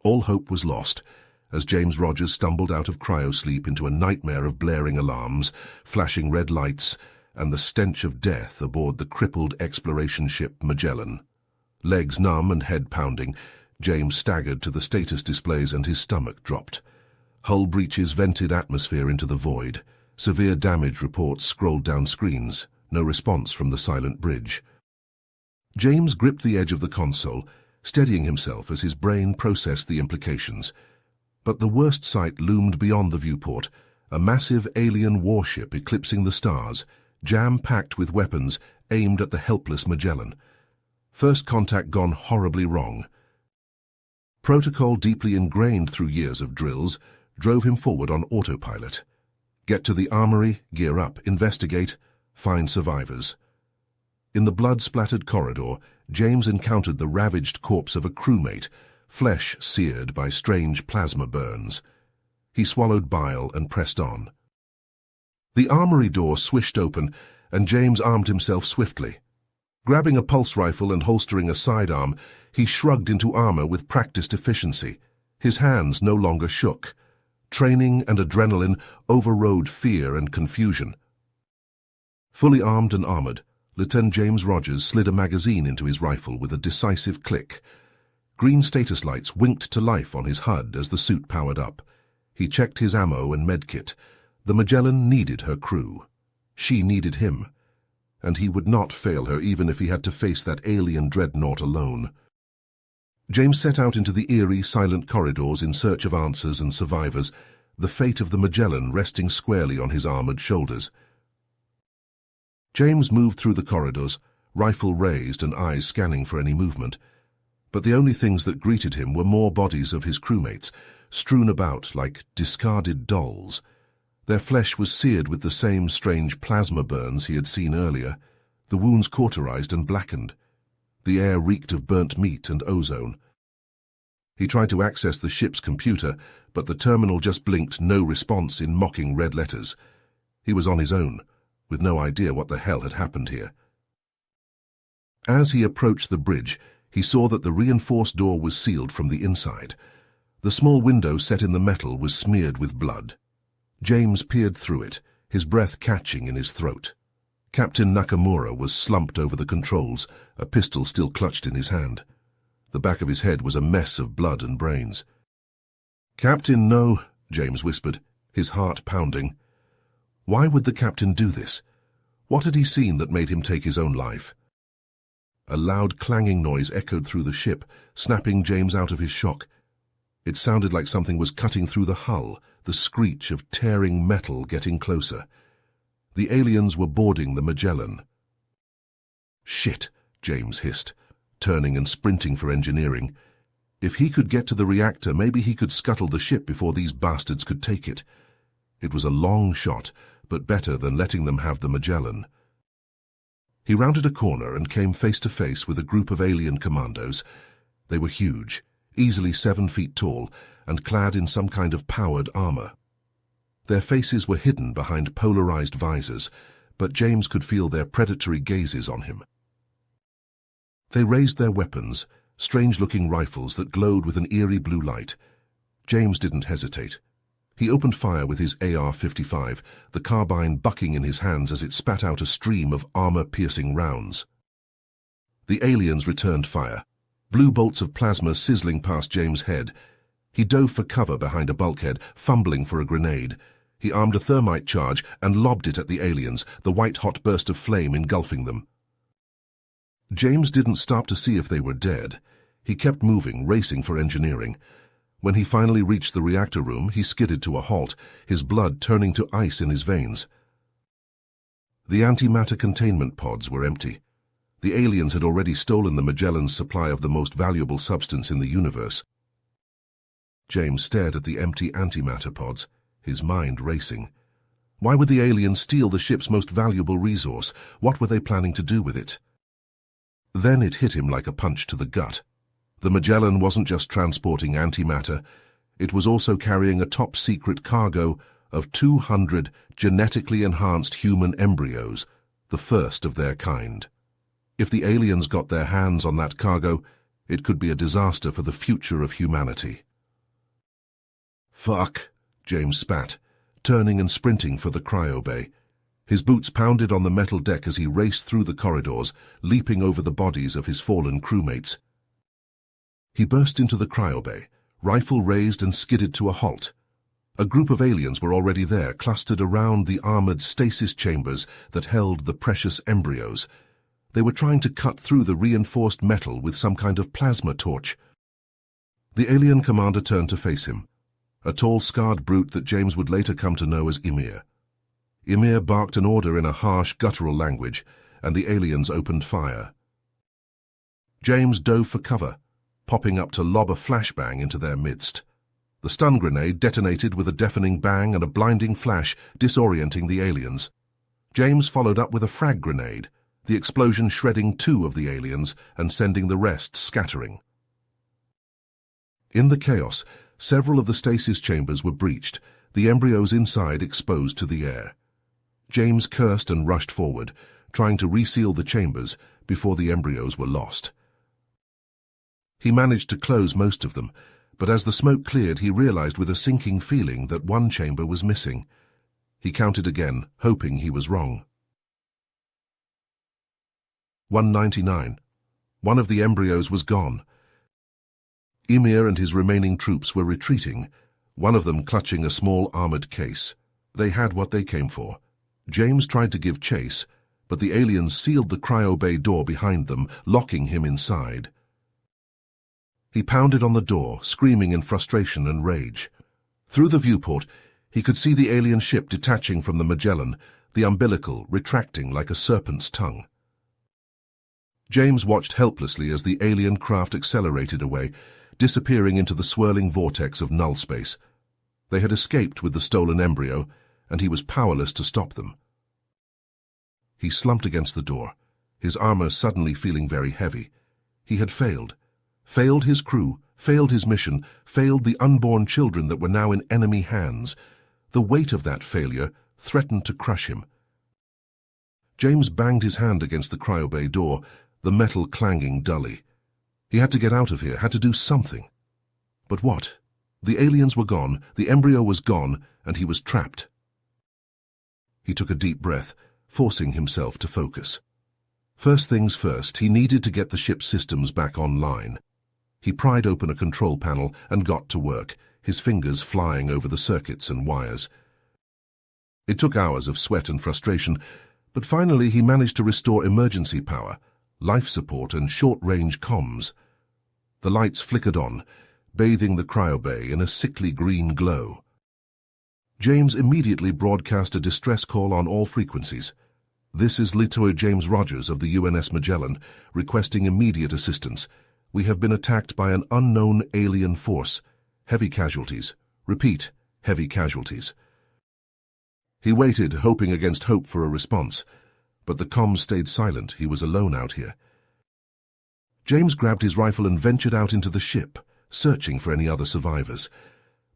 All hope was lost as James Rogers stumbled out of cryosleep into a nightmare of blaring alarms, flashing red lights, and the stench of death aboard the crippled exploration ship Magellan. Legs numb and head pounding, James staggered to the status displays and his stomach dropped. Hull breaches vented atmosphere into the void. Severe damage reports scrolled down screens. No response from the silent bridge. James gripped the edge of the console, steadying himself as his brain processed the implications. But the worst sight loomed beyond the viewport, a massive alien warship eclipsing the stars, jam-packed with weapons aimed at the helpless Magellan. First contact gone horribly wrong. Protocol deeply ingrained through years of drills drove him forward on autopilot. Get to the armory, gear up, investigate, find survivors. In the blood-splattered corridor, James encountered the ravaged corpse of a crewmate, flesh seared by strange plasma burns. He swallowed bile and pressed on. The armory door swished open, and James armed himself swiftly. Grabbing a pulse rifle and holstering a sidearm, he shrugged into armor with practiced efficiency. His hands no longer shook. Training and adrenaline overrode fear and confusion. Fully armed and armored, Lieutenant James Rogers slid a magazine into his rifle with a decisive click. Green status lights winked to life on his HUD as the suit powered up. He checked his ammo and medkit. The Magellan needed her crew. She needed him. And he would not fail her even if he had to face that alien dreadnought alone. James set out into the eerie, silent corridors in search of answers and survivors, the fate of the Magellan resting squarely on his armored shoulders. James moved through the corridors, rifle raised and eyes scanning for any movement. But the only things that greeted him were more bodies of his crewmates, strewn about like discarded dolls. Their flesh was seared with the same strange plasma burns he had seen earlier, the wounds cauterized and blackened. The air reeked of burnt meat and ozone. He tried to access the ship's computer, but the terminal just blinked no response in mocking red letters. He was on his own, with no idea what the hell had happened here. As he approached the bridge, he saw that the reinforced door was sealed from the inside. The small window set in the metal was smeared with blood. James peered through it, his breath catching in his throat. Captain Nakamura was slumped over the controls, a pistol still clutched in his hand. The back of his head was a mess of blood and brains. "Captain, no," James whispered, his heart pounding. Why would the captain do this? What had he seen that made him take his own life? A loud clanging noise echoed through the ship, snapping James out of his shock. It sounded like something was cutting through the hull, the screech of tearing metal getting closer. The aliens were boarding the Magellan. "Shit," James hissed, turning and sprinting for engineering. If he could get to the reactor, maybe he could scuttle the ship before these bastards could take it. It was a long shot, but better than letting them have the Magellan. He rounded a corner and came face to face with a group of alien commandos. They were huge, easily 7 feet tall, and clad in some kind of powered armor. Their faces were hidden behind polarized visors, but James could feel their predatory gazes on him. They raised their weapons, strange-looking rifles that glowed with an eerie blue light. James didn't hesitate. He opened fire with his AR-55, the carbine bucking in his hands as it spat out a stream of armor-piercing rounds. The aliens returned fire, blue bolts of plasma sizzling past James' head. He dove for cover behind a bulkhead, fumbling for a grenade. He armed a thermite charge and lobbed it at the aliens, the white-hot burst of flame engulfing them. James didn't stop to see if they were dead. He kept moving, racing for engineering. When he finally reached the reactor room, he skidded to a halt, his blood turning to ice in his veins. The antimatter containment pods were empty. The aliens had already stolen the Magellan's supply of the most valuable substance in the universe. James stared at the empty antimatter pods, his mind racing. Why would the aliens steal the ship's most valuable resource? What were they planning to do with it? Then it hit him like a punch to the gut. The Magellan wasn't just transporting antimatter, it was also carrying a top-secret cargo of 200 genetically enhanced human embryos, the first of their kind. If the aliens got their hands on that cargo, it could be a disaster for the future of humanity. "Fuck," James spat, turning and sprinting for the cryo bay. His boots pounded on the metal deck as he raced through the corridors, leaping over the bodies of his fallen crewmates. He burst into the cryo bay, rifle raised, and skidded to a halt. A group of aliens were already there, clustered around the armored stasis chambers that held the precious embryos. They were trying to cut through the reinforced metal with some kind of plasma torch. The alien commander turned to face him, a tall, scarred brute that James would later come to know as Ymir. Ymir barked an order in a harsh, guttural language, and the aliens opened fire. James dove for cover, popping up to lob a flashbang into their midst. The stun grenade detonated with a deafening bang and a blinding flash, disorienting the aliens. James followed up with a frag grenade, the explosion shredding 2 of the aliens and sending the rest scattering. In the chaos, several of the stasis chambers were breached, the embryos inside exposed to the air. James cursed and rushed forward, trying to reseal the chambers before the embryos were lost. He managed to close most of them, but as the smoke cleared, he realized with a sinking feeling that one chamber was missing. He counted again, hoping he was wrong. 199. One of the embryos was gone. Ymir and his remaining troops were retreating, one of them clutching a small armored case. They had what they came for. James tried to give chase, but the aliens sealed the cryo bay door behind them, locking him inside. He pounded on the door, screaming in frustration and rage. Through the viewport, he could see the alien ship detaching from the Magellan, the umbilical retracting like a serpent's tongue. James watched helplessly as the alien craft accelerated away, disappearing into the swirling vortex of null space. They had escaped with the stolen embryo, and he was powerless to stop them. He slumped against the door, his armor suddenly feeling very heavy. He had failed his crew, failed his mission, failed the unborn children that were now in enemy hands. The weight of that failure threatened to crush him. James banged his hand against the cryobay door, the metal clanging dully. He had to get out of here, had to do something. But what? The aliens were gone, the embryo was gone, and he was trapped. He took a deep breath, forcing himself to focus. First things first, he needed to get the ship's systems back online. He pried open a control panel and got to work, his fingers flying over the circuits and wires. It took hours of sweat and frustration, but finally he managed to restore emergency power, life support and short-range comms. The lights flickered on, bathing the cryobay in a sickly green glow. James immediately broadcast a distress call on all frequencies. "This is Lieutenant James Rogers of the UNS Magellan, requesting immediate assistance. We have been attacked by an unknown alien force. Heavy casualties. Repeat, heavy casualties." He waited, hoping against hope for a response, but the comms stayed silent. He was alone out here. James grabbed his rifle and ventured out into the ship, searching for any other survivors.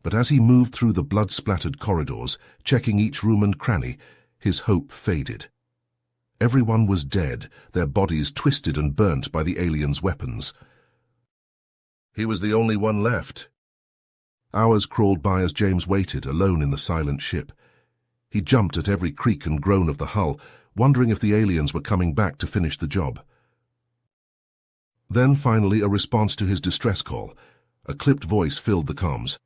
But as he moved through the blood-splattered corridors, checking each room and cranny, his hope faded. Everyone was dead, their bodies twisted and burnt by the aliens' weapons. He was the only one left. Hours crawled by as James waited, alone in the silent ship. He jumped at every creak and groan of the hull, wondering if the aliens were coming back to finish the job. Then, finally, a response to his distress call. A clipped voice filled the comms.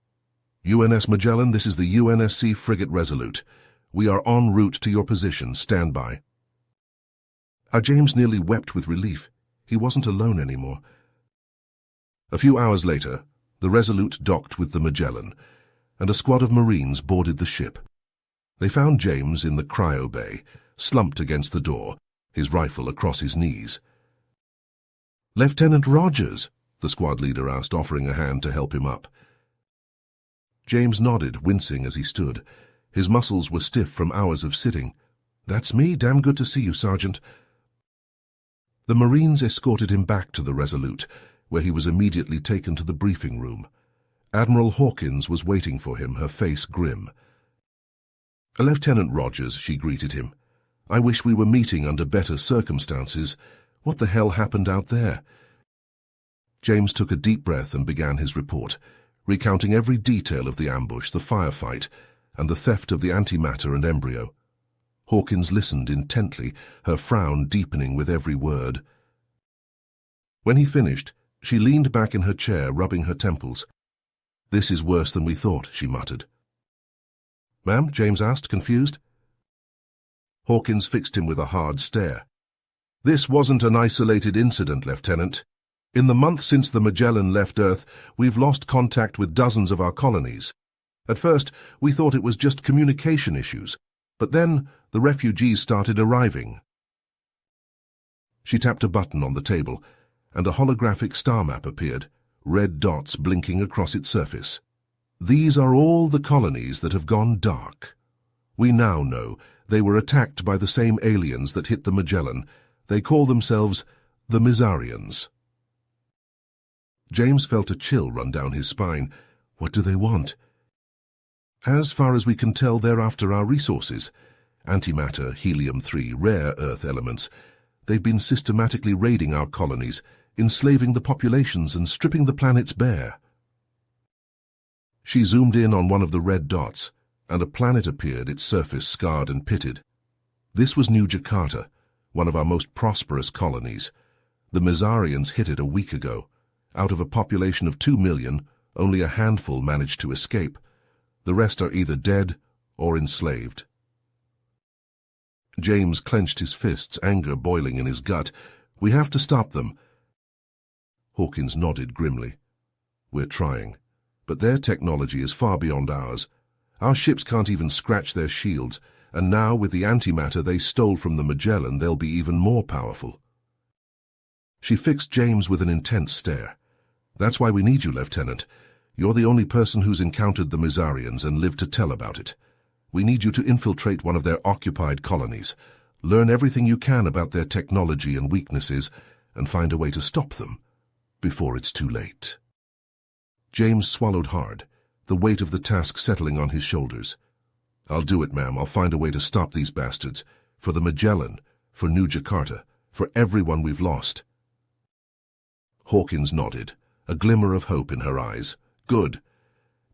"UNS Magellan, this is the UNSC frigate Resolute. We are en route to your position. Stand by." James nearly wept with relief. He wasn't alone anymore. A few hours later, the Resolute docked with the Magellan, and a squad of Marines boarded the ship. They found James in the cryo bay, slumped against the door, his rifle across his knees. "Lieutenant Rogers?" the squad leader asked, offering a hand to help him up. James nodded, wincing as he stood. His muscles were stiff from hours of sitting. "That's me. Damn good to see you, Sergeant." The Marines escorted him back to the Resolute, where he was immediately taken to the briefing room. Admiral Hawkins was waiting for him, her face grim. "Lieutenant Rogers," she greeted him. "I wish we were meeting under better circumstances. What the hell happened out there?" James took a deep breath and began his report, recounting every detail of the ambush, the firefight, and the theft of the antimatter and embryo. Hawkins listened intently, her frown deepening with every word. When he finished, she leaned back in her chair, rubbing her temples. "This is worse than we thought," she muttered. "Ma'am?" James asked, confused. Hawkins fixed him with a hard stare. "This wasn't an isolated incident, Lieutenant. In the month since the Magellan left Earth, we've lost contact with dozens of our colonies. At first, we thought it was just communication issues, but then the refugees started arriving." She tapped a button on the table, and a holographic star map appeared, red dots blinking across its surface. "These are all the colonies that have gone dark. We now know they were attacked by the same aliens that hit the Magellan. They call themselves the Mizarians." James felt a chill run down his spine. What do they want? "As far as we can tell, they're after our resources. Antimatter, helium-3, rare Earth elements. They've been systematically raiding our colonies, enslaving the populations and stripping the planets bare." She zoomed in on one of the red dots, and a planet appeared, its surface scarred and pitted. This was New Jakarta, one of our most prosperous colonies. The Mizarians hit it a week ago. Out of a population of 2 million, only a handful managed to escape. The rest are either dead or enslaved. James clenched his fists, anger boiling in his gut. "We have to stop them." Hawkins nodded grimly. "We're trying, but their technology is far beyond ours. Our ships can't even scratch their shields, and now with the antimatter they stole from the Magellan, they'll be even more powerful." She fixed James with an intense stare. "That's why we need you, Lieutenant. You're the only person who's encountered the Mizarians and lived to tell about it. We need you to infiltrate one of their occupied colonies, learn everything you can about their technology and weaknesses, and find a way to stop them before it's too late." James swallowed hard, the weight of the task settling on his shoulders. "I'll do it, ma'am. I'll find a way to stop these bastards. For the Magellan, for New Jakarta, for everyone we've lost." Hawkins nodded, a glimmer of hope in her eyes. "Good.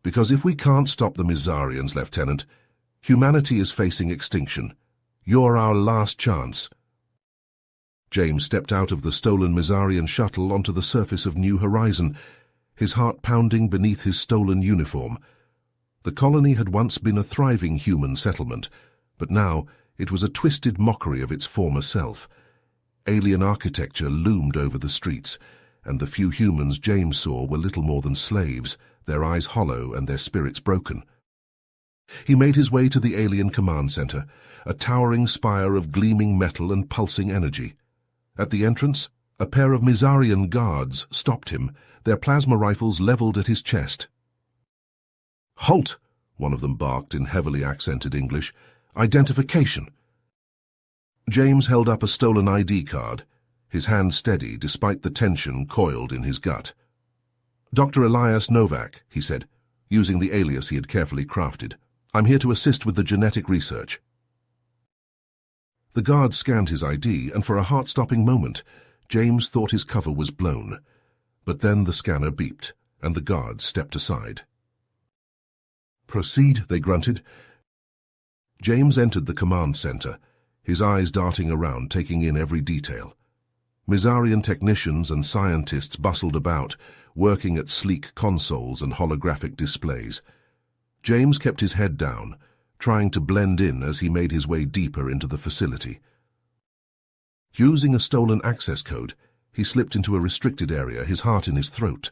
Because if we can't stop the Mizarians, Lieutenant, humanity is facing extinction. You're our last chance." James stepped out of the stolen Mizarian shuttle onto the surface of New Horizon, his heart pounding beneath his stolen uniform. The colony had once been a thriving human settlement, but now it was a twisted mockery of its former self. Alien architecture loomed over the streets, and the few humans James saw were little more than slaves, their eyes hollow and their spirits broken. He made his way to the alien command center, a towering spire of gleaming metal and pulsing energy. At the entrance, a pair of Mizarian guards stopped him, their plasma rifles leveled at his chest. "Halt!" one of them barked in heavily accented English. "Identification!" James held up a stolen ID card, his hand steady despite the tension coiled in his gut. "Dr. Elias Novak," he said, using the alias he had carefully crafted. "I'm here to assist with the genetic research." The guard scanned his ID, and for a heart-stopping moment, James thought his cover was blown. But then the scanner beeped, and the guard stepped aside. "Proceed," they grunted. James entered the command center, his eyes darting around, taking in every detail. Mizarian technicians and scientists bustled about, working at sleek consoles and holographic displays. James kept his head down, trying to blend in as he made his way deeper into the facility. Using a stolen access code, he slipped into a restricted area, his heart in his throat.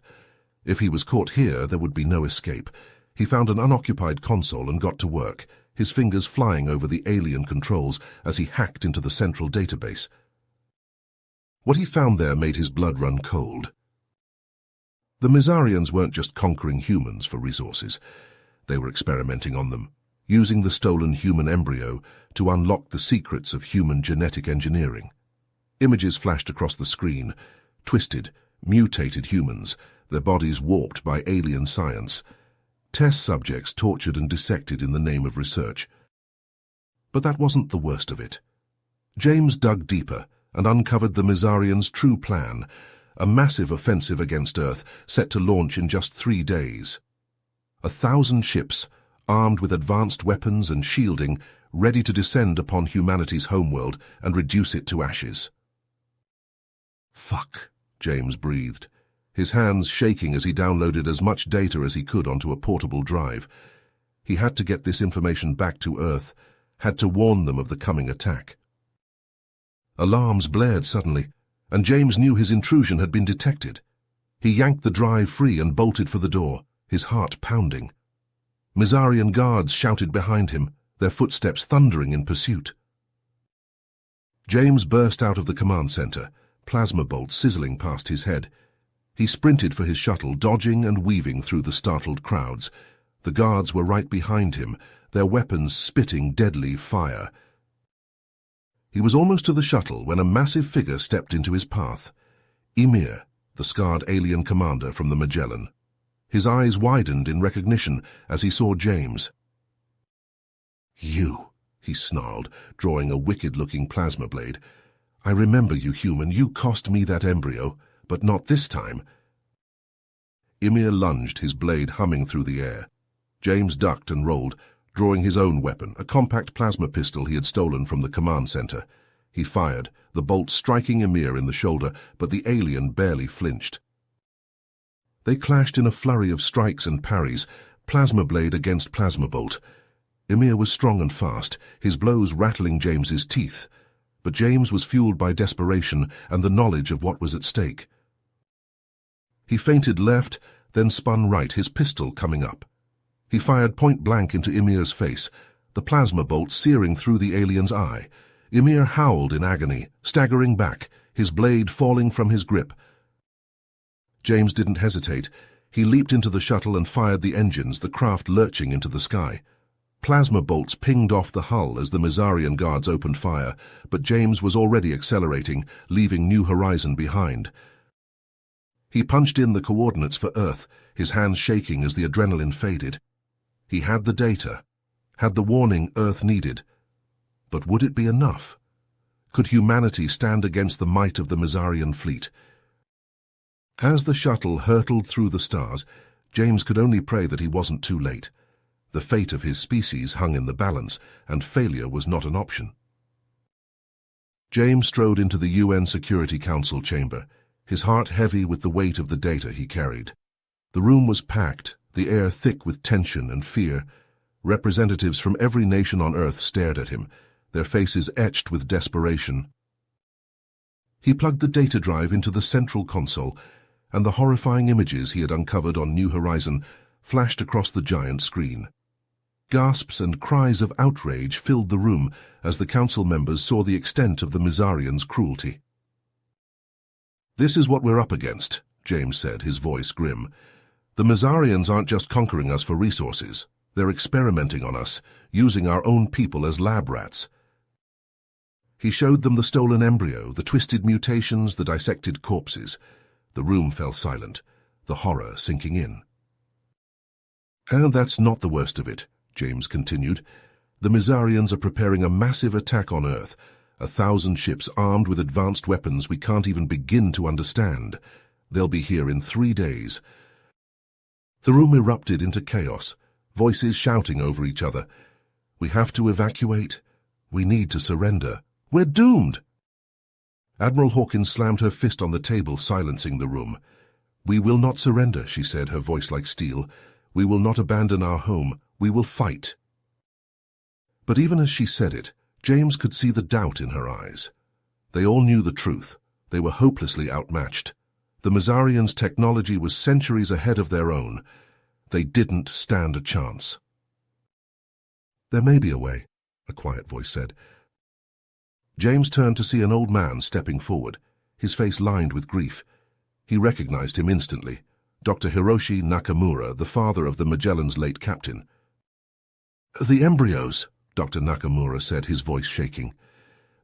If he was caught here, there would be no escape. He found an unoccupied console and got to work, his fingers flying over the alien controls as he hacked into the central database. What he found there made his blood run cold. The Mizarians weren't just conquering humans for resources. They were experimenting on them, using the stolen human embryo to unlock the secrets of human genetic engineering. Images flashed across the screen, twisted, mutated humans, their bodies warped by alien science. Test subjects tortured and dissected in the name of research. But that wasn't the worst of it. James dug deeper and uncovered the Mizarians' true plan, a massive offensive against Earth set to launch in just 3 days. 1,000 ships, armed with advanced weapons and shielding, ready to descend upon humanity's homeworld and reduce it to ashes. "Fuck," James breathed, his hands shaking as he downloaded as much data as he could onto a portable drive. He had to get this information back to Earth, had to warn them of the coming attack. Alarms blared suddenly, and James knew his intrusion had been detected. He yanked the drive free and bolted for the door, his heart pounding. Mizarian guards shouted behind him, their footsteps thundering in pursuit. James burst out of the command center, plasma bolts sizzling past his head. He sprinted for his shuttle, dodging and weaving through the startled crowds. The guards were right behind him, their weapons spitting deadly fire. He was almost to the shuttle when a massive figure stepped into his path. Ymir, the scarred alien commander from the Magellan. His eyes widened in recognition as he saw James. "You," he snarled, drawing a wicked-looking plasma blade. "I remember you, human. You cost me that embryo, but not this time." Ymir lunged, his blade humming through the air. James ducked and rolled, drawing his own weapon, a compact plasma pistol he had stolen from the command center. He fired, the bolt striking Ymir in the shoulder, but the alien barely flinched. They clashed in a flurry of strikes and parries, plasma blade against plasma bolt. Ymir was strong and fast, his blows rattling James's teeth. But James was fueled by desperation and the knowledge of what was at stake. He feinted left, then spun right, his pistol coming up. He fired point-blank into Ymir's face, the plasma bolt searing through the alien's eye. Ymir howled in agony, staggering back, his blade falling from his grip. James didn't hesitate. He leaped into the shuttle and fired the engines, the craft lurching into the sky. Plasma bolts pinged off the hull as the Mizarian guards opened fire, but James was already accelerating, leaving New Horizon behind. He punched in the coordinates for Earth, his hands shaking as the adrenaline faded. He had the data, had the warning Earth needed. But would it be enough? Could humanity stand against the might of the Mizarian fleet? As the shuttle hurtled through the stars, James could only pray that he wasn't too late. The fate of his species hung in the balance, and failure was not an option. James strode into the UN Security Council chamber, his heart heavy with the weight of the data he carried. The room was packed, the air thick with tension and fear. Representatives from every nation on Earth stared at him, their faces etched with desperation. He plugged the data drive into the central console, and the horrifying images he had uncovered on New Horizon flashed across the giant screen. Gasps and cries of outrage filled the room as the council members saw the extent of the Mizarians' cruelty. "This is what we're up against," James said, his voice grim. "The Mizarians aren't just conquering us for resources. They're experimenting on us, using our own people as lab rats." He showed them the stolen embryo, the twisted mutations, the dissected corpses. The room fell silent, the horror sinking in. "And that's not the worst of it," James continued. "The Mizarians are preparing a massive attack on Earth, 1,000 ships armed with advanced weapons we can't even begin to understand. They'll be here in 3 days. The room erupted into chaos, voices shouting over each other. "We have to evacuate. We need to surrender. We're doomed!" Admiral Hawkins slammed her fist on the table, silencing the room. "We will not surrender," she said, her voice like steel. "We will not abandon our home. We will fight." But even as she said it, James could see the doubt in her eyes. They all knew the truth. They were hopelessly outmatched. The Mizarians' technology was centuries ahead of their own. They didn't stand a chance. "There may be a way," a quiet voice said. James turned to see an old man stepping forward, his face lined with grief. He recognized him instantly, Dr. Hiroshi Nakamura, the father of the Magellan's late captain. "The embryos," Dr. Nakamura said, his voice shaking.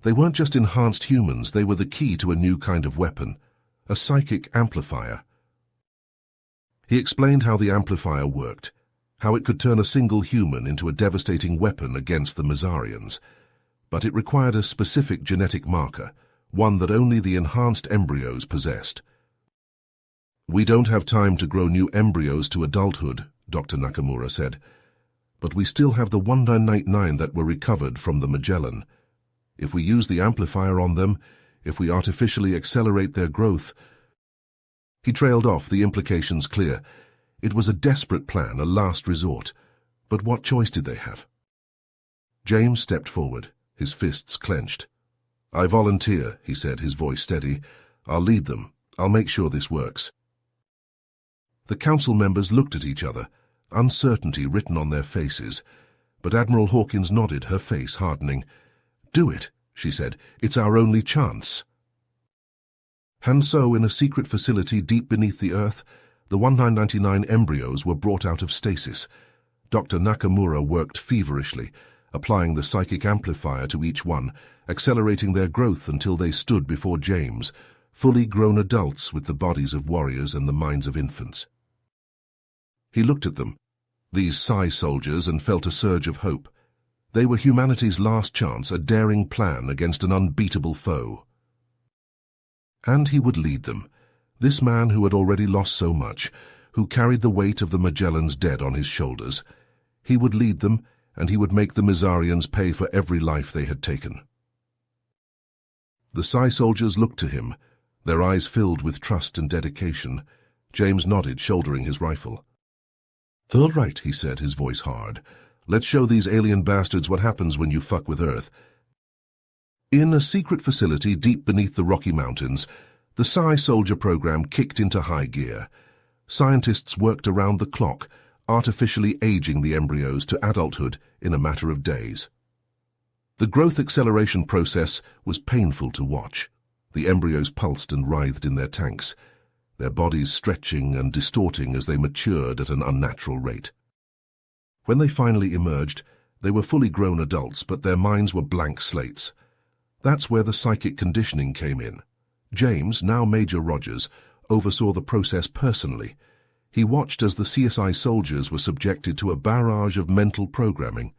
"They weren't just enhanced humans, they were the key to a new kind of weapon, a psychic amplifier." He explained how the amplifier worked, how it could turn a single human into a devastating weapon against the Mizarians. But it required a specific genetic marker, one that only the enhanced embryos possessed. "We don't have time to grow new embryos to adulthood," Dr. Nakamura said. "But we still have the 1999 that were recovered from the Magellan. If we use the amplifier on them, if we artificially accelerate their growth—" He trailed off, the implications clear. It was a desperate plan, a last resort. But what choice did they have? James stepped forward, his fists clenched. "I volunteer," he said, his voice steady. "I'll lead them. I'll make sure this works." The council members looked at each other, uncertainty written on their faces. But Admiral Hawkins nodded, her face hardening. "Do it," she said. "It's our only chance." And so, in a secret facility deep beneath the Earth, the 1999 embryos were brought out of stasis. Dr. Nakamura worked feverishly, applying the psychic amplifier to each one, accelerating their growth until they stood before James, fully grown adults with the bodies of warriors and the minds of infants. He looked at them, these Psi soldiers, and felt a surge of hope. They were humanity's last chance, a daring plan against an unbeatable foe. And he would lead them, this man who had already lost so much, who carried the weight of the Magellan's dead on his shoulders. He would lead them, and he would make the Mizarians pay for every life they had taken. The Psi soldiers looked to him, their eyes filled with trust and dedication. James nodded, shouldering his rifle. "All right," he said, his voice hard. "Let's show these alien bastards what happens when you fuck with Earth." In a secret facility deep beneath the Rocky Mountains, the Psi soldier program kicked into high gear. Scientists worked around the clock, artificially aging the embryos to adulthood in a matter of days. The growth acceleration process was painful to watch. The embryos pulsed and writhed in their tanks, their bodies stretching and distorting as they matured at an unnatural rate. When they finally emerged, they were fully grown adults, but their minds were blank slates. That's where the psychic conditioning came in. James, now Major Rogers, oversaw the process personally. He watched as the CSI soldiers were subjected to a barrage of mental programming,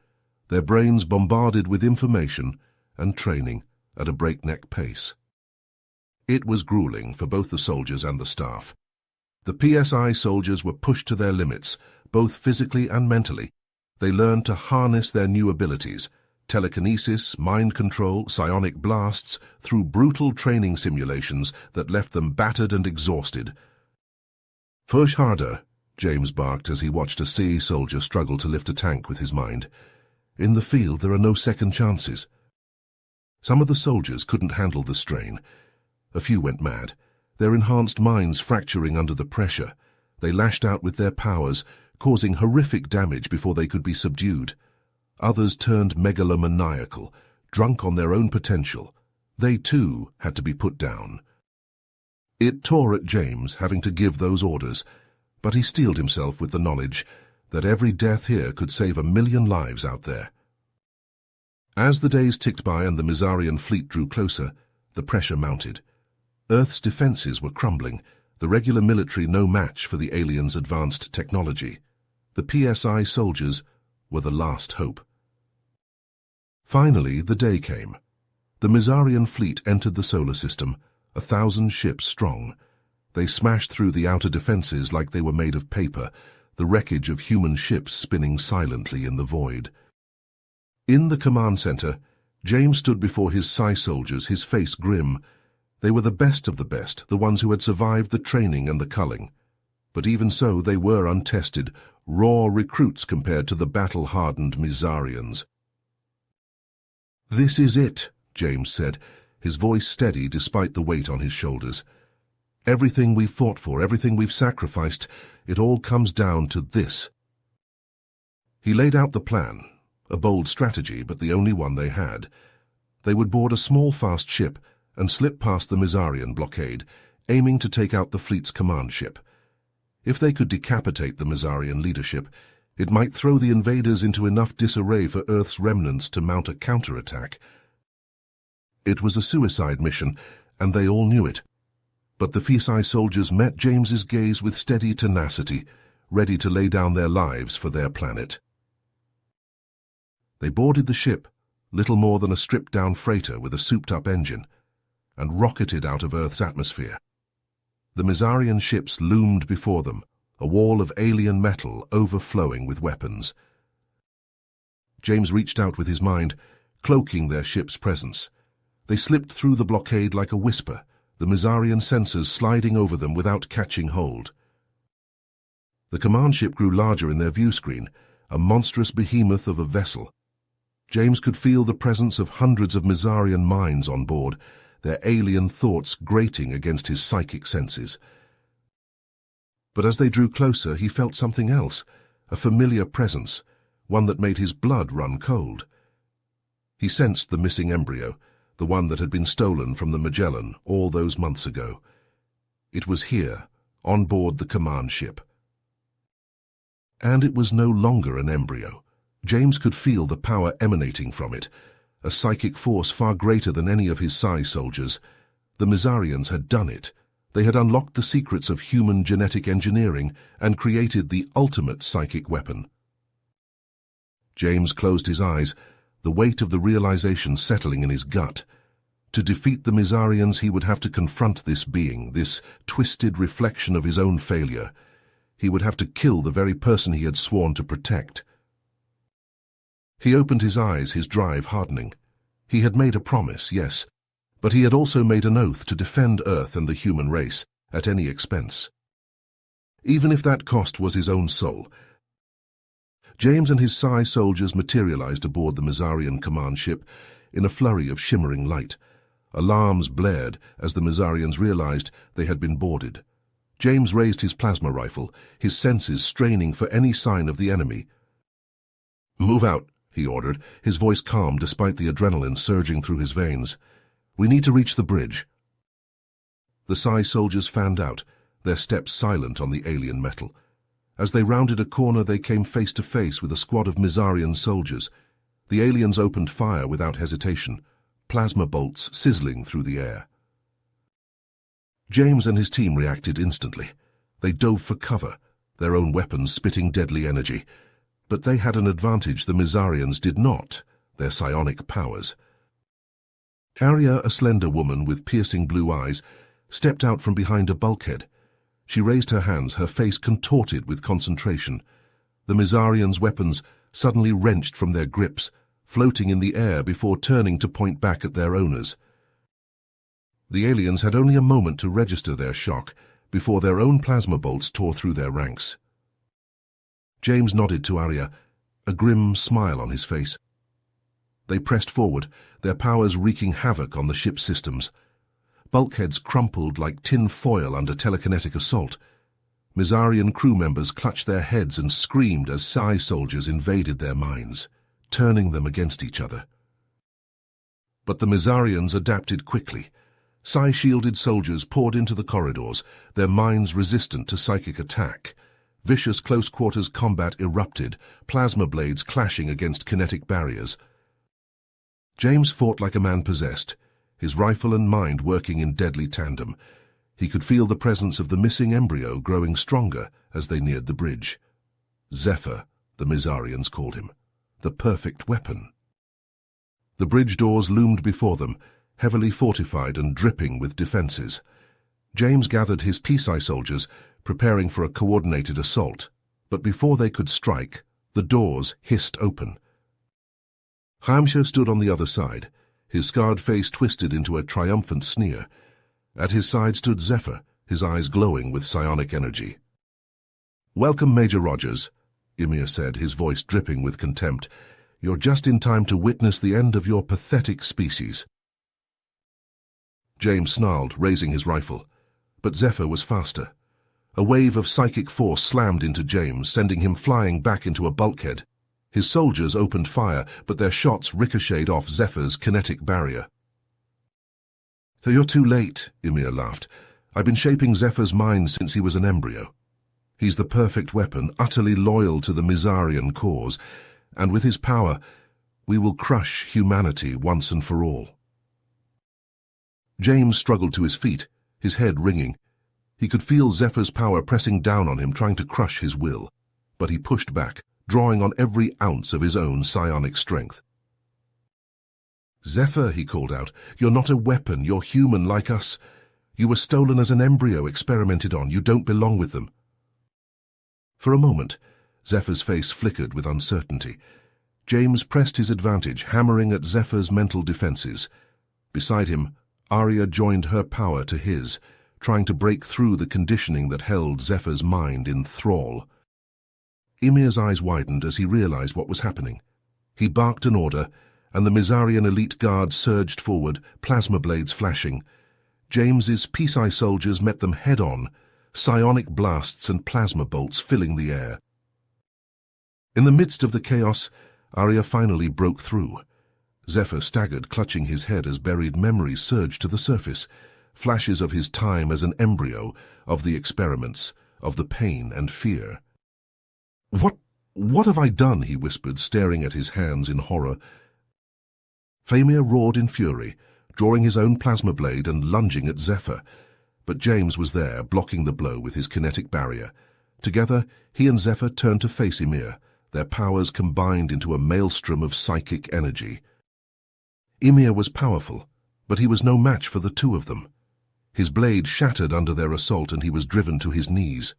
their brains bombarded with information and training at a breakneck pace. It was grueling for both the soldiers and the staff. The PSI soldiers were pushed to their limits, both physically and mentally. They learned to harness their new abilities, telekinesis, mind control, psionic blasts, through brutal training simulations that left them battered and exhausted. "Push harder," James barked as he watched a Psi soldier struggle to lift a tank with his mind. In the field, there are no second chances. Some of the soldiers couldn't handle the strain. A few went mad, their enhanced minds fracturing under the pressure. They lashed out with their powers, causing horrific damage before they could be subdued. Others turned megalomaniacal, drunk on their own potential. They, too, had to be put down. It tore at James, having to give those orders, but he steeled himself with the knowledge that every death here could save 1,000,000 lives out there. As the days ticked by and the Mizarian fleet drew closer, the pressure mounted. Earth's defenses were crumbling, the regular military no match for the aliens' advanced technology. The PSI soldiers were the last hope. Finally, the day came. The Mizarian fleet entered the solar system, 1,000 ships strong. They smashed through the outer defenses like they were made of paper, the wreckage of human ships spinning silently in the void. In the command center, James stood before his Psi soldiers, his face grim. They were the best of the best, the ones who had survived the training and the culling. But even so, they were untested, raw recruits compared to the battle-hardened Mizarians. "This is it," James said, his voice steady despite the weight on his shoulders. "Everything we've fought for, everything we've sacrificed, it all comes down to this." He laid out the plan, a bold strategy, but the only one they had. They would board a small, fast ship and slip past the Mizarian blockade, aiming to take out the fleet's command ship. If they could decapitate the Mizarian leadership, it might throw the invaders into enough disarray for Earth's remnants to mount a counterattack. It was a suicide mission, and they all knew it. But the Psi soldiers met James's gaze with steady tenacity, ready to lay down their lives for their planet. They boarded the ship, little more than a stripped-down freighter with a souped-up engine, and rocketed out of Earth's atmosphere. The Mizarian ships loomed before them, a wall of alien metal overflowing with weapons. James reached out with his mind, cloaking their ship's presence. They slipped through the blockade like a whisper, the Mizarian sensors sliding over them without catching hold. The command ship grew larger in their view screen, a monstrous behemoth of a vessel. James could feel the presence of hundreds of Mizarian minds on board, their alien thoughts grating against his psychic senses. But as they drew closer, he felt something else, a familiar presence, one that made his blood run cold. He sensed the missing embryo, the one that had been stolen from the Magellan all those months ago. It was here, on board the command ship. And it was no longer an embryo. James could feel the power emanating from it, a psychic force far greater than any of his Psi soldiers. The Mizarians had done it. They had unlocked the secrets of human genetic engineering and created the ultimate psychic weapon. James closed his eyes, the weight of the realization settling in his gut. To defeat the Mizarians, he would have to confront this being, this twisted reflection of his own failure. He would have to kill the very person he had sworn to protect. He opened his eyes, his drive hardening. He had made a promise, yes, but he had also made an oath to defend Earth and the human race at any expense. Even if that cost was his own soul. James and his Psi soldiers materialized aboard the Mizarian command ship in a flurry of shimmering light. Alarms blared as the Mizarians realized they had been boarded. James raised his plasma rifle, his senses straining for any sign of the enemy. "Move out," he ordered, his voice calm despite the adrenaline surging through his veins. "We need to reach the bridge." The Psi soldiers fanned out, their steps silent on the alien metal. As they rounded a corner, they came face to face with a squad of Mizarian soldiers. The aliens opened fire without hesitation, plasma bolts sizzling through the air. James and his team reacted instantly. They dove for cover, their own weapons spitting deadly energy. But they had an advantage the Mizarians did not, their psionic powers. Arya, a slender woman with piercing blue eyes, stepped out from behind a bulkhead. She raised her hands, her face contorted with concentration. The Mizarians' weapons suddenly wrenched from their grips, floating in the air before turning to point back at their owners. The aliens had only a moment to register their shock before their own plasma bolts tore through their ranks. James nodded to Arya, a grim smile on his face. They pressed forward, their powers wreaking havoc on the ship's systems. Bulkheads crumpled like tin foil under telekinetic assault. Mizarian crew members clutched their heads and screamed as Psi soldiers invaded their minds, turning them against each other. But the Mizarians adapted quickly. Psi-shielded soldiers poured into the corridors, their minds resistant to psychic attack. Vicious close-quarters combat erupted, plasma blades clashing against kinetic barriers. James fought like a man possessed, his rifle and mind working in deadly tandem. He could feel the presence of the missing embryo growing stronger as they neared the bridge. Zephyr, the Mizarians called him, the perfect weapon. The bridge doors loomed before them, heavily fortified and dripping with defenses. James gathered his Psi soldiers, preparing for a coordinated assault. But before they could strike, the doors hissed open. Hamsha stood on the other side, his scarred face twisted into a triumphant sneer. At his side stood Zephyr, his eyes glowing with psionic energy. "Welcome, Major Rogers," Ymir said, his voice dripping with contempt. "You're just in time to witness the end of your pathetic species." James snarled, raising his rifle. But Zephyr was faster. A wave of psychic force slammed into James, sending him flying back into a bulkhead. His soldiers opened fire, but their shots ricocheted off Zephyr's kinetic barrier. "So you're too late," Ymir laughed. "I've been shaping Zephyr's mind since he was an embryo. He's the perfect weapon, utterly loyal to the Mizarian cause, and with his power, we will crush humanity once and for all." James struggled to his feet, his head ringing. He could feel Zephyr's power pressing down on him, trying to crush his will. But he pushed back, drawing on every ounce of his own psionic strength. "Zephyr," he called out, "you're not a weapon, you're human like us. You were stolen as an embryo, experimented on. You don't belong with them." For a moment, Zephyr's face flickered with uncertainty. James pressed his advantage, hammering at Zephyr's mental defenses. Beside him, Arya joined her power to his, trying to break through the conditioning that held Zephyr's mind in thrall. Ymir's eyes widened as he realized what was happening. He barked an order, and the Mizarian elite guard surged forward, plasma blades flashing. James's Peace-Eye soldiers met them head-on, psionic blasts and plasma bolts filling the air. In the midst of the chaos, Arya finally broke through. Zephyr staggered, clutching his head as buried memories surged to the surface, flashes of his time as an embryo, of the experiments, of the pain and fear. What have I done?" he whispered, staring at his hands in horror. Famir roared in fury, drawing his own plasma blade and lunging at Zephyr. But James was there, blocking the blow with his kinetic barrier. Together, he and Zephyr turned to face Ymir, their powers combined into a maelstrom of psychic energy. Ymir was powerful, but he was no match for the two of them. His blade shattered under their assault and he was driven to his knees.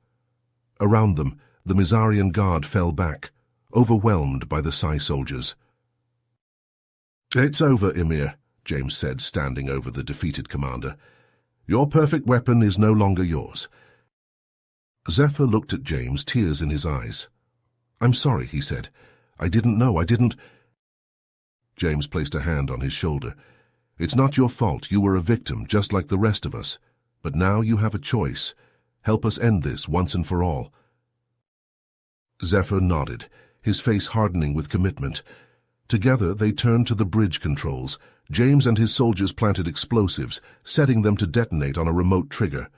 Around them, the Mizarian guard fell back, overwhelmed by the Psi soldiers. "It's over, Ymir," James said, standing over the defeated commander. "Your perfect weapon is no longer yours." Zephyr looked at James, tears in his eyes. "I'm sorry," he said. "I didn't know, I didn't—" James placed a hand on his shoulder. "It's not your fault. You were a victim, just like the rest of us. But now you have a choice. Help us end this once and for all." Zephyr nodded, his face hardening with commitment. Together they turned to the bridge controls. James and his soldiers planted explosives, setting them to detonate on a remote trigger.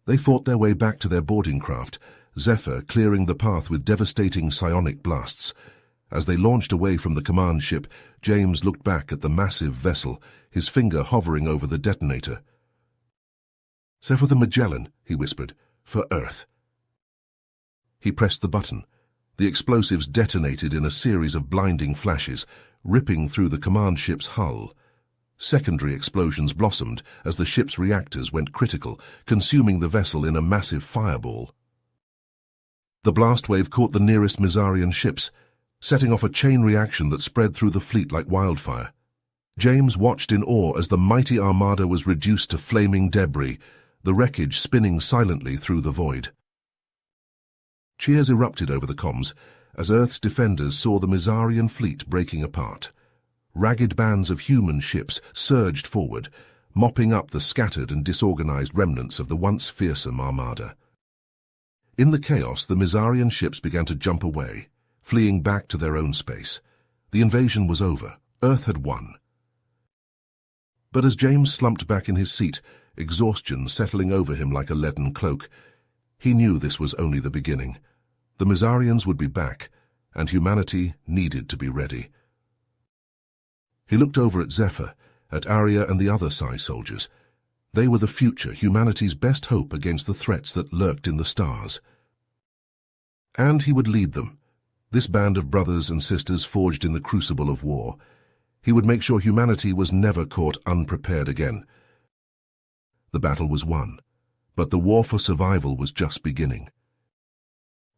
They fought their way back to their boarding craft, Zephyr clearing the path with devastating psionic blasts. As they launched away from the command ship, James looked back at the massive vessel, his finger hovering over the detonator. "So for the Magellan," he whispered, "for Earth." He pressed the button. The explosives detonated in a series of blinding flashes, ripping through the command ship's hull. Secondary explosions blossomed as the ship's reactors went critical, consuming the vessel in a massive fireball. The blast wave caught the nearest Mizarian ships, setting off a chain reaction that spread through the fleet like wildfire. James watched in awe as the mighty armada was reduced to flaming debris, the wreckage spinning silently through the void. Cheers erupted over the comms as Earth's defenders saw the Mizarian fleet breaking apart. Ragged bands of human ships surged forward, mopping up the scattered and disorganized remnants of the once fearsome armada. In the chaos, the Mizarian ships began to jump away, fleeing back to their own space. The invasion was over. Earth had won. But as James slumped back in his seat, exhaustion settling over him like a leaden cloak, he knew this was only the beginning. The Mizarians would be back, and humanity needed to be ready. He looked over at Zephyr, at Arya and the other Psi soldiers. They were the future, humanity's best hope against the threats that lurked in the stars. And he would lead them, this band of brothers and sisters forged in the crucible of war. He would make sure humanity was never caught unprepared again. The battle was won, but the war for survival was just beginning.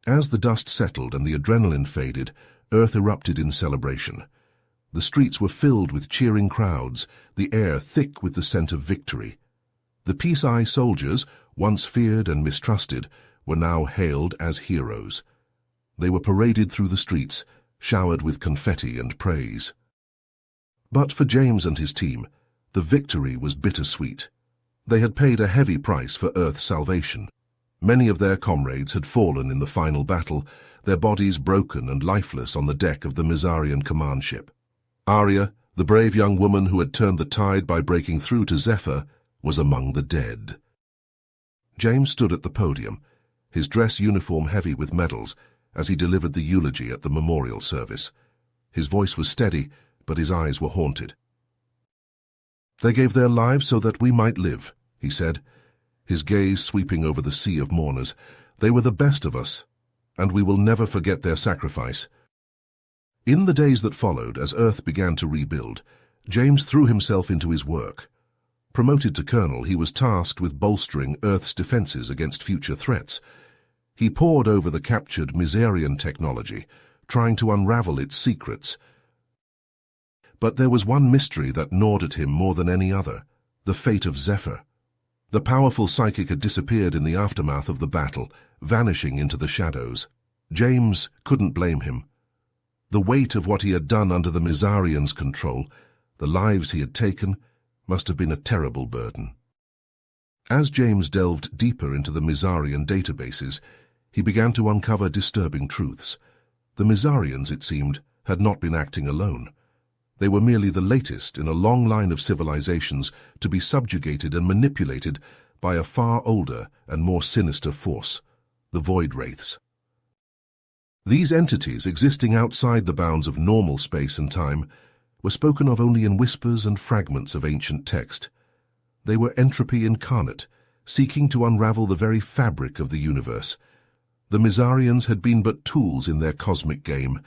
As the dust settled and the adrenaline faded, Earth erupted in celebration. The streets were filled with cheering crowds, the air thick with the scent of victory. The Peace-Eye soldiers, once feared and mistrusted, were now hailed as heroes. They were paraded through the streets, showered with confetti and praise. But for James and his team, the victory was bittersweet. They had paid a heavy price for Earth's salvation. Many of their comrades had fallen in the final battle, their bodies broken and lifeless on the deck of the Mizarian command ship. Arya, the brave young woman who had turned the tide by breaking through to Zephyr, was among the dead. James stood at the podium, his dress uniform heavy with medals, as he delivered the eulogy at the memorial service. His voice was steady, but his eyes were haunted. "They gave their lives so that we might live," he said, his gaze sweeping over the sea of mourners. "They were the best of us, and we will never forget their sacrifice." In the days that followed, as Earth began to rebuild, James threw himself into his work. Promoted to colonel, he was tasked with bolstering Earth's defenses against future threats. He pored over the captured Misarian technology, trying to unravel its secrets. But there was one mystery that gnawed at him more than any other: the fate of Zephyr. The powerful psychic had disappeared in the aftermath of the battle, vanishing into the shadows. James couldn't blame him. The weight of what he had done under the Misarians' control, the lives he had taken, must have been a terrible burden. As James delved deeper into the Misarian databases, he began to uncover disturbing truths. The Misarians, it seemed, had not been acting alone. They were merely the latest in a long line of civilizations to be subjugated and manipulated by a far older and more sinister force, the Void Wraiths. These entities, existing outside the bounds of normal space and time, were spoken of only in whispers and fragments of ancient text. They were entropy incarnate, seeking to unravel the very fabric of the universe. The Misarians had been but tools in their cosmic game,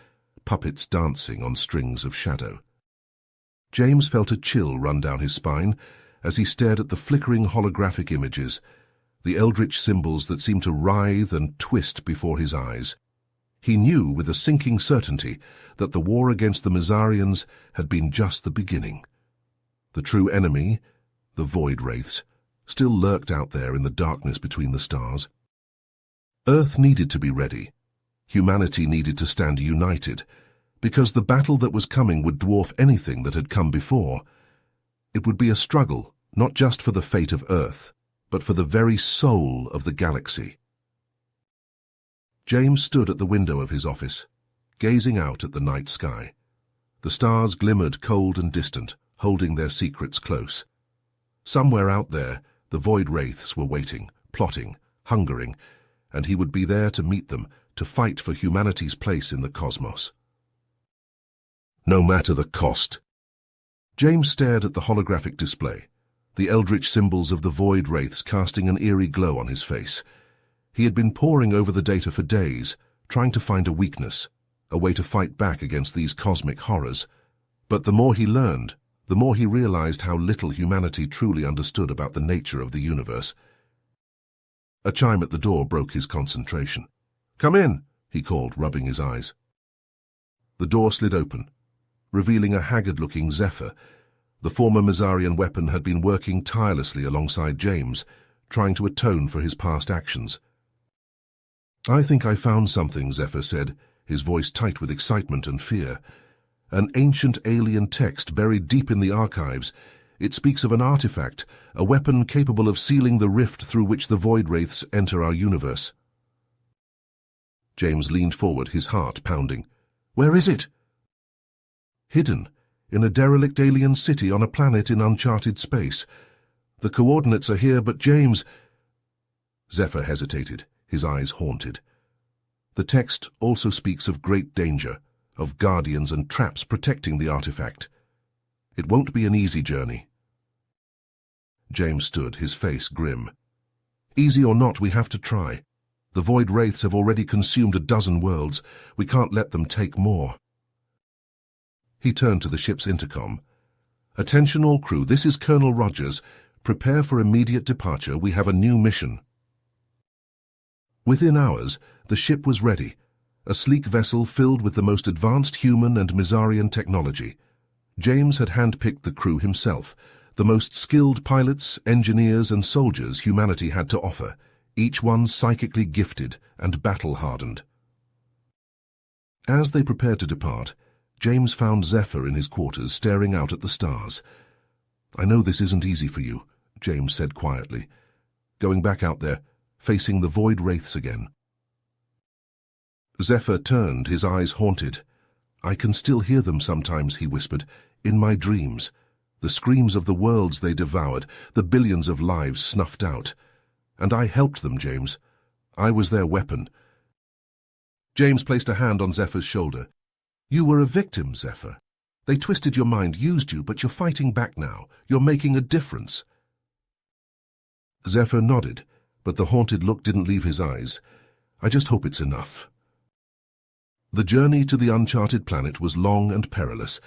puppets dancing on strings of shadow. James felt a chill run down his spine as he stared at the flickering holographic images, the eldritch symbols that seemed to writhe and twist before his eyes. He knew with a sinking certainty that the war against the Misarians had been just the beginning. The true enemy, the Void Wraiths, still lurked out there in the darkness between the stars. Earth needed to be ready. Humanity needed to stand united, because the battle that was coming would dwarf anything that had come before. It would be a struggle, not just for the fate of Earth, but for the very soul of the galaxy. James stood at the window of his office, gazing out at the night sky. The stars glimmered cold and distant, holding their secrets close. Somewhere out there, the Void Wraiths were waiting, plotting, hungering, and he would be there to meet them, to fight for humanity's place in the cosmos. No matter the cost. James stared at the holographic display, the eldritch symbols of the Void Wraiths casting an eerie glow on his face. He had been poring over the data for days, trying to find a weakness, a way to fight back against these cosmic horrors. But the more he learned, the more he realized how little humanity truly understood about the nature of the universe. A chime at the door broke his concentration. "Come in," he called, rubbing his eyes. The door slid open, revealing a haggard-looking Zephyr. The former Misarian weapon had been working tirelessly alongside James, trying to atone for his past actions. "I think I found something," Zephyr said, his voice tight with excitement and fear. "An ancient alien text buried deep in the archives. It speaks of an artifact, a weapon capable of sealing the rift through which the Void Wraiths enter our universe." James leaned forward, his heart pounding. "Where is it?" "Hidden, in a derelict alien city on a planet in uncharted space. The coordinates are here, but James—" Zephyr hesitated, his eyes haunted. "The text also speaks of great danger, of guardians and traps protecting the artifact. It won't be an easy journey." James stood, his face grim. "Easy or not, we have to try. The Void Wraiths have already consumed a dozen worlds. We can't let them take more." He turned to the ship's intercom. "Attention all crew, this is Colonel Rogers. Prepare for immediate departure. We have a new mission." Within hours, the ship was ready, a sleek vessel filled with the most advanced human and Misarian technology. James had handpicked the crew himself, the most skilled pilots, engineers, and soldiers humanity had to offer, each one psychically gifted and battle-hardened. As they prepared to depart, James found Zephyr in his quarters, staring out at the stars. "I know this isn't easy for you," James said quietly, going back out there, facing the Void Wraiths again. Zephyr turned, his eyes haunted. "I can still hear them sometimes," he whispered, "in my dreams. The screams of the worlds they devoured, the billions of lives snuffed out. And I helped them, James. I was their weapon." James placed a hand on Zephyr's shoulder. "You were a victim, Zephyr. They twisted your mind, used you, but you're fighting back now. You're making a difference." Zephyr nodded, but the haunted look didn't leave his eyes. "I just hope it's enough." The journey to the uncharted planet was long and perilous.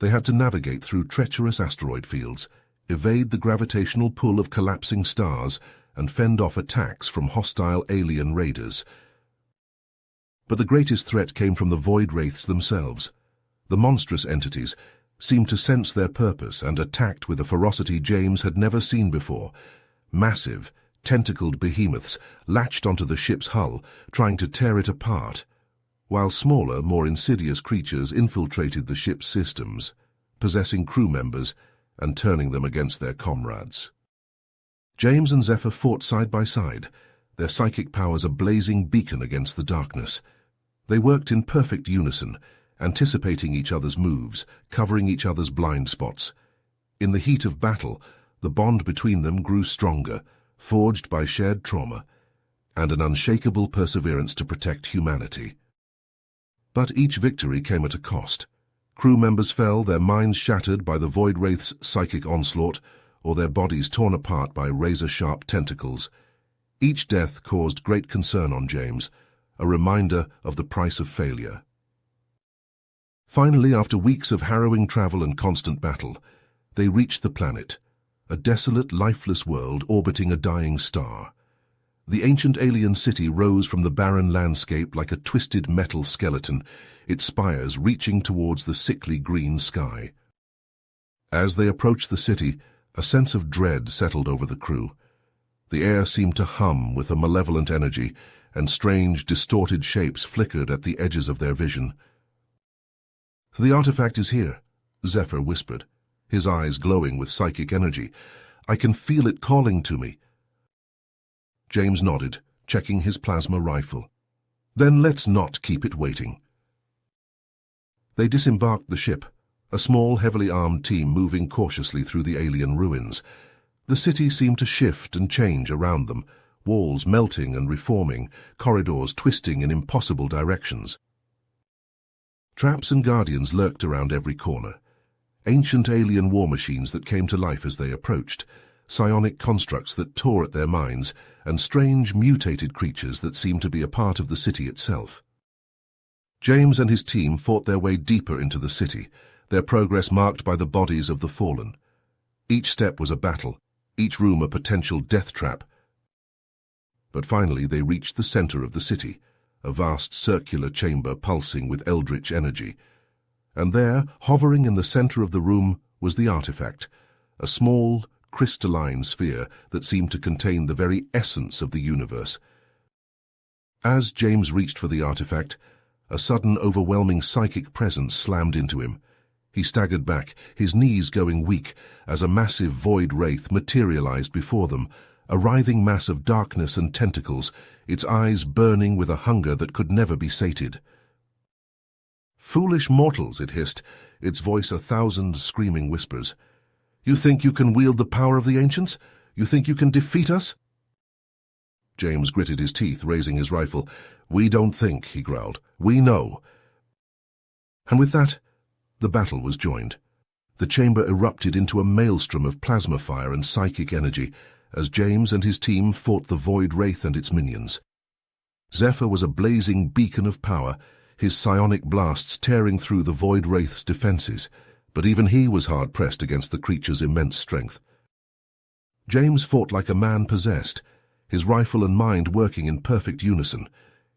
They had to navigate through treacherous asteroid fields, evade the gravitational pull of collapsing stars, and fend off attacks from hostile alien raiders. But the greatest threat came from the Void Wraiths themselves. The monstrous entities seemed to sense their purpose and attacked with a ferocity James had never seen before. Massive, tentacled behemoths latched onto the ship's hull, trying to tear it apart, while smaller, more insidious creatures infiltrated the ship's systems, possessing crew members and turning them against their comrades. James and Zephyr fought side by side, their psychic powers a blazing beacon against the darkness. They worked in perfect unison, anticipating each other's moves, covering each other's blind spots. In the heat of battle, the bond between them grew stronger, forged by shared trauma and an unshakable perseverance to protect humanity. But each victory came at a cost. Crew members fell, their minds shattered by the Void Wraith's psychic onslaught, or their bodies torn apart by razor-sharp tentacles. Each death caused great concern on James, a reminder of the price of failure. Finally, after weeks of harrowing travel and constant battle, they reached the planet, a desolate, lifeless world orbiting a dying star. The ancient alien city rose from the barren landscape like a twisted metal skeleton, its spires reaching towards the sickly green sky. As they approached the city, a sense of dread settled over the crew. The air seemed to hum with a malevolent energy, and strange, distorted shapes flickered at the edges of their vision. "The artifact is here," Zephyr whispered, his eyes glowing with psychic energy. "I can feel it calling to me." James nodded, checking his plasma rifle. "Then let's not keep it waiting." They disembarked the ship, a small, heavily armed team moving cautiously through the alien ruins. The city seemed to shift and change around them, walls melting and reforming, corridors twisting in impossible directions. Traps and guardians lurked around every corner. Ancient alien war machines that came to life as they approached, psionic constructs that tore at their minds, and strange, mutated creatures that seemed to be a part of the city itself. James and his team fought their way deeper into the city, their progress marked by the bodies of the fallen. Each step was a battle, each room a potential death trap. But finally they reached the center of the city, a vast circular chamber pulsing with eldritch energy. And there, hovering in the center of the room, was the artifact, a small, crystalline sphere that seemed to contain the very essence of the universe. As James reached for the artifact, a sudden, overwhelming psychic presence slammed into him. He staggered back, his knees going weak, as a massive void wraith materialized before them, a writhing mass of darkness and tentacles, its eyes burning with a hunger that could never be sated. "Foolish mortals," it hissed, its voice a thousand screaming whispers. "You think you can wield the power of the ancients? You think you can defeat us?" James gritted his teeth, raising his rifle. "We don't think," he growled. "We know." And with that, the battle was joined. The chamber erupted into a maelstrom of plasma fire and psychic energy as James and his team fought the Void Wraith and its minions. Zephyr was a blazing beacon of power, his psionic blasts tearing through the Void Wraith's defenses, but even he was hard-pressed against the creature's immense strength. James fought like a man possessed, his rifle and mind working in perfect unison.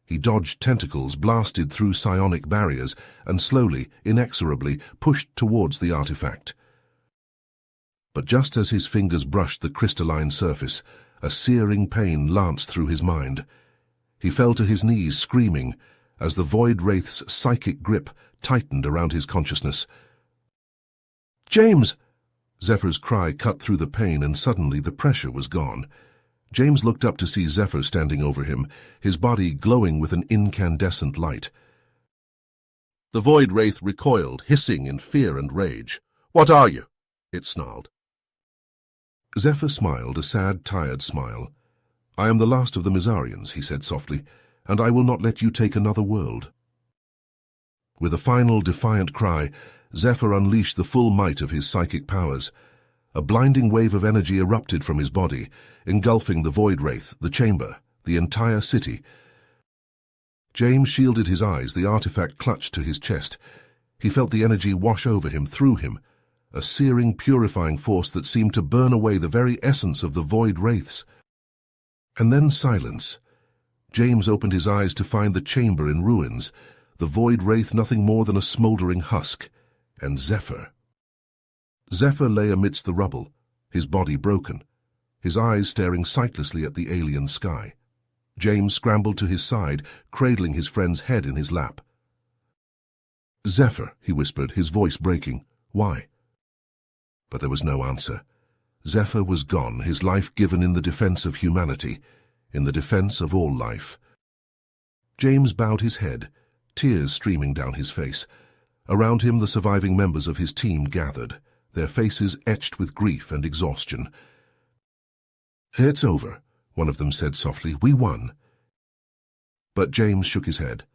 He dodged tentacles, blasted through psionic barriers, and slowly, inexorably, pushed towards the artifact. But just as his fingers brushed the crystalline surface, a searing pain lanced through his mind. He fell to his knees, screaming, as the Void Wraith's psychic grip tightened around his consciousness. "James!" Zephyr's cry cut through the pain, and suddenly the pressure was gone. James looked up to see Zephyr standing over him, his body glowing with an incandescent light. The Void Wraith recoiled, hissing in fear and rage. "What are you?" it snarled. Zephyr smiled, a sad, tired smile. "I am the last of the Mizarians," he said softly, "and I will not let you take another world." With a final, defiant cry, Zephyr unleashed the full might of his psychic powers. A blinding wave of energy erupted from his body, engulfing the Void Wraith, the chamber, the entire city. James shielded his eyes, the artifact clutched to his chest. He felt the energy wash over him, through him, a searing, purifying force that seemed to burn away the very essence of the Void Wraiths. And then silence. James opened his eyes to find the chamber in ruins, the void wraith nothing more than a smouldering husk, and Zephyr. Zephyr lay amidst the rubble, his body broken, his eyes staring sightlessly at the alien sky. James scrambled to his side, cradling his friend's head in his lap. "Zephyr," he whispered, his voice breaking. "Why?" But there was no answer. Zephyr was gone, his life given in the defense of humanity, in the defense of all life. James bowed his head, tears streaming down his face. Around him the surviving members of his team gathered, their faces etched with grief and exhaustion. "It's over," one of them said softly. "We won." But James shook his head.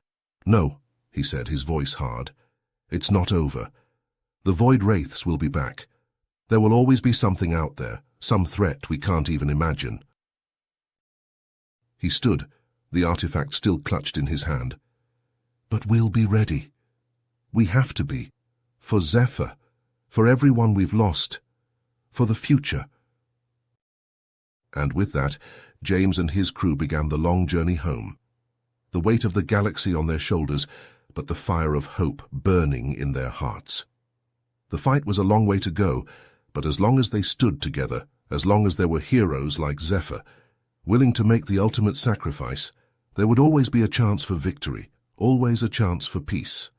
"No," he said, his voice hard. "It's not over. The void wraiths will be back. There will always be something out there, some threat we can't even imagine." He stood, the artifact still clutched in his hand. "But we'll be ready. We have to be. For Zephyr, for everyone we've lost, for the future." And with that, James and his crew began the long journey home. The weight of the galaxy on their shoulders, but the fire of hope burning in their hearts. The fight was a long way to go, but as long as they stood together, as long as there were heroes like Zephyr, willing to make the ultimate sacrifice, there would always be a chance for victory, always a chance for peace.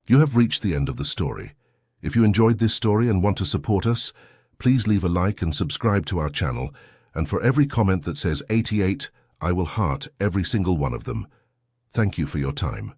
You have reached the end of the story. If you enjoyed this story and want to support us, please leave a like and subscribe to our channel, and for every comment that says 88, I will heart every single one of them. Thank you for your time.